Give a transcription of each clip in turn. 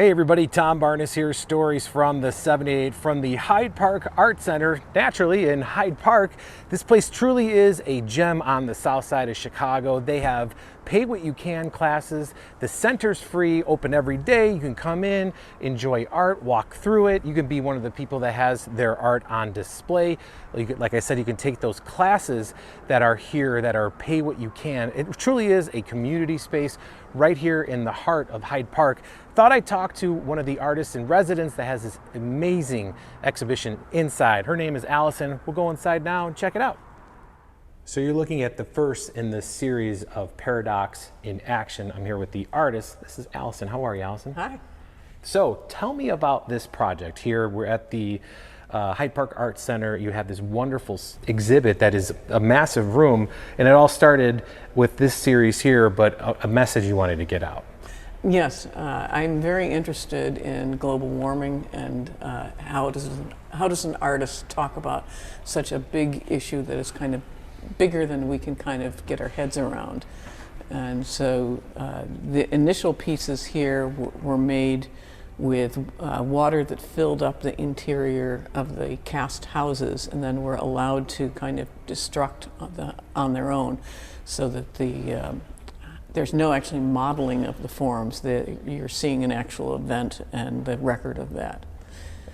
Hey everybody, Tom Barnes here, stories from the 78 from the Hyde Park Art Center, naturally in Hyde Park. This place truly is a gem on the south side of Chicago. They have pay what you can classes. The center's free, open every day. You can come in, enjoy art, walk through it. You can be one of the people that has their art on display. Like I said, you can take those classes that are here that are pay what you can. It truly is a community space right here in the heart of Hyde Park. Thought I'd talk to one of the artists in residence that has this amazing exhibition inside. Her name is Alison. We'll go inside now and check it out. So you're looking at the first in this series of Paradox in Action. I'm here with the artist. This is Alison. How are you, Alison? Hi. So tell me about this project. Here we're at the Hyde Park Art Center. You have this wonderful exhibit that is a massive room, and it all started with this series here, but a message you wanted to get out. Yes, I'm very interested in global warming and how does an artist talk about such a big issue that is kind of bigger than we can kind of get our heads around. And so the initial pieces here were made with water that filled up the interior of the cast houses and then were allowed to kind of destruct on their own, so that there's no actually modeling of the forms. You're seeing an actual event and the record of that.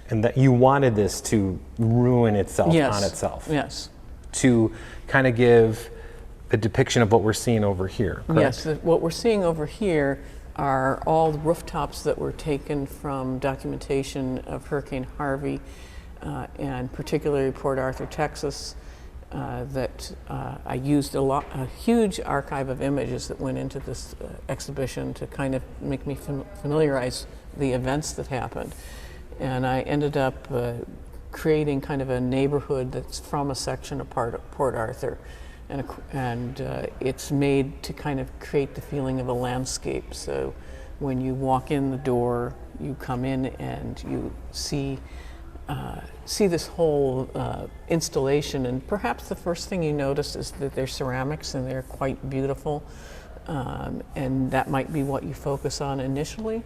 And that you wanted this to ruin itself Yes. on itself. Yes. To kind of give the depiction of what we're seeing over here, correct? Yes, what we're seeing over here are all the rooftops that were taken from documentation of Hurricane Harvey, and particularly Port Arthur, Texas. I used a huge archive of images that went into this exhibition to kind of make me familiarize the events that happened. And I ended up creating kind of a neighborhood that's from a section of Port Arthur. And it's made to kind of create the feeling of a landscape. So when you walk in the door, you come in and you see this whole installation, and perhaps the first thing you notice is that they're ceramics and they're quite beautiful, and that might be what you focus on initially.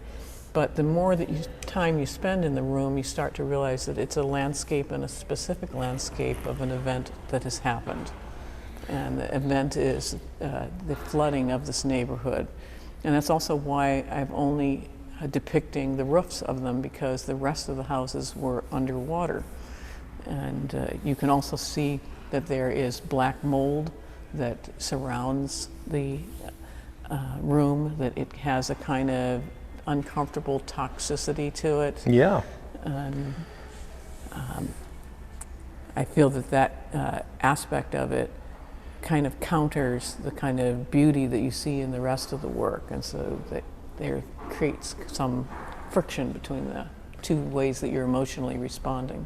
But the more time you spend in the room, you start to realize that it's a landscape, and a specific landscape of an event that has happened. And the event is the flooding of this neighborhood. And that's also why I'm only depicting the roofs of them, because the rest of the houses were underwater. And you can also see that there is black mold that surrounds the room, that it has a kind of uncomfortable toxicity to it. Yeah. I feel that aspect of it kind of counters the kind of beauty that you see in the rest of the work, and so that there creates some friction between the two ways that you're emotionally responding.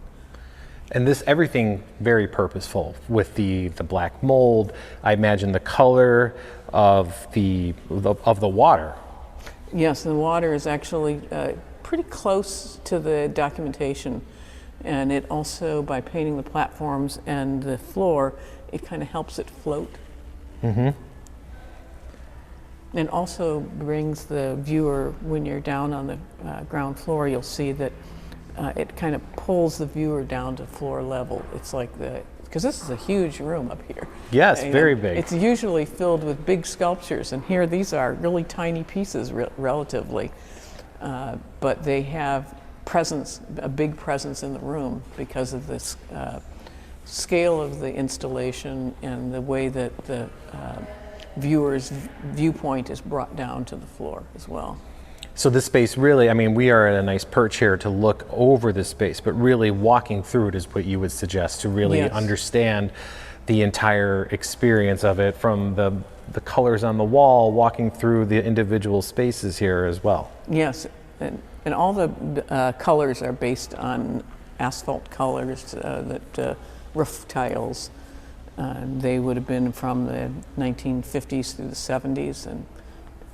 And this, everything very purposeful with the black mold. I imagine the color of the water. Yes, the water is actually pretty close to the documentation, and it also, by painting the platforms and the floor, it kind of helps it float. Mm-hmm. And also brings the viewer, when you're down on the ground floor, you'll see that it kind of pulls the viewer down to floor level. It's like because this is a huge room up here. Yes, very big. It's usually filled with big sculptures, and here these are really tiny pieces relatively, but they have a big presence in the room because of this scale of the installation and the way that the viewer's viewpoint is brought down to the floor as well. So this space really, I mean, we are at a nice perch here to look over this space, but really walking through it is what you would suggest to really Yes. understand the entire experience of it, from the colors on the wall, walking through the individual spaces here as well. Yes, and all the colors are based on asphalt colors, roof tiles. They would have been from the 1950s through the 70s, and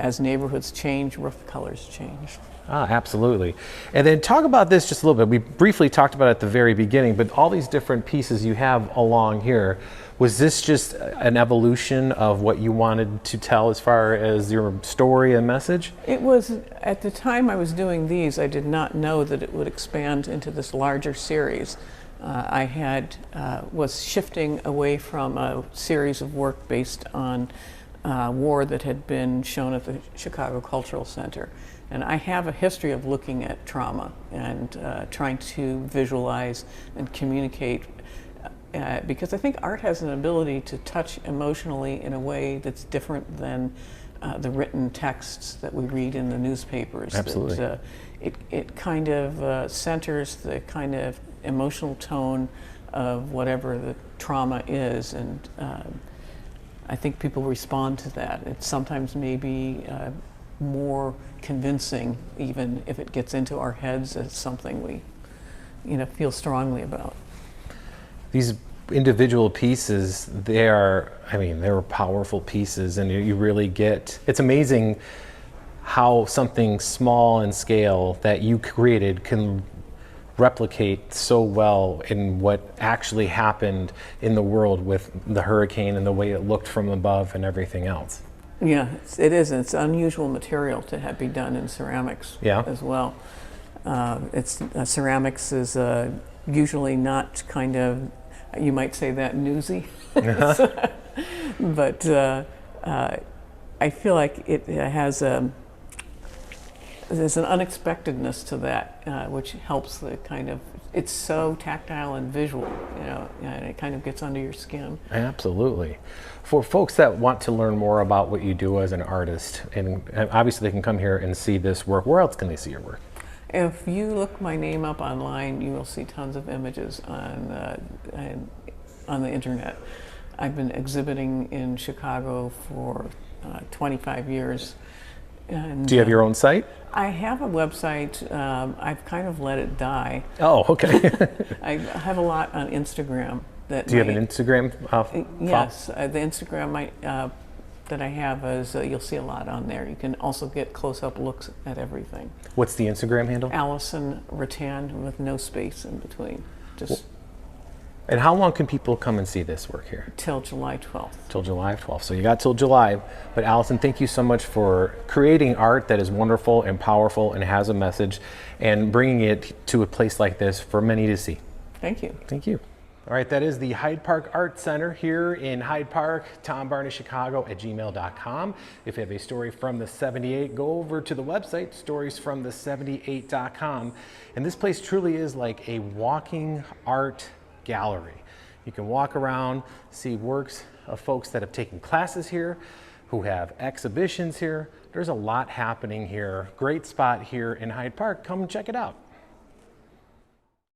as neighborhoods change, roof colors change. Absolutely. And then talk about this just a little bit. We briefly talked about it at the very beginning, but all these different pieces you have along here, was this just an evolution of what you wanted to tell as far as your story and message? It was, at the time I was doing these, I did not know that it would expand into this larger series. Was shifting away from a series of work based on war that had been shown at the Chicago Cultural Center. And I have a history of looking at trauma and trying to visualize and communicate because I think art has an ability to touch emotionally in a way that's different than the written texts that we read in the newspapers. Absolutely. That, it kind of centers the kind of emotional tone of whatever the trauma is, and I think people respond to that. It's sometimes maybe more convincing, even if it gets into our heads as something we, feel strongly about. These individual pieces, they're powerful pieces, and you really get, it's amazing how something small in scale that you created can replicate so well in what actually happened in the world with the hurricane and the way it looked from above and everything else. Yeah, it is. It's unusual material to be done in ceramics as well. Ceramics is usually not kind of, you might say that newsy, but I feel like it has there's an unexpectedness to that, which helps the kind of, it's so tactile and visual, and it kind of gets under your skin. Absolutely. For folks that want to learn more about what you do as an artist, and obviously they can come here and see this work, where else can they see your work? If you look my name up online, you will see tons of images on the internet. I've been exhibiting in Chicago for 25 years. And, do you have your own site? I have a website. I've kind of let it die. Oh, okay. I have a lot on Instagram. Do you have an Instagram? Yes, the Instagram that I have is, you'll see a lot on there. You can also get close-up looks at everything. What's the Instagram handle? Alison Ruttan, with no space in between. And how long can people come and see this work here? Till July 12th. Till July 12th. So you got till July. But Alison, thank you so much for creating art that is wonderful and powerful and has a message, and bringing it to a place like this for many to see. Thank you. Thank you. All right, that is the Hyde Park Art Center here in Hyde Park, tombarneychicago@gmail.com. If you have a story from the 78, go over to the website, storiesfromthe78.com. And this place truly is like a walking art gallery. You can walk around, see works of folks that have taken classes here, who have exhibitions here. There's a lot happening here. Great spot here in Hyde Park. Come check it out.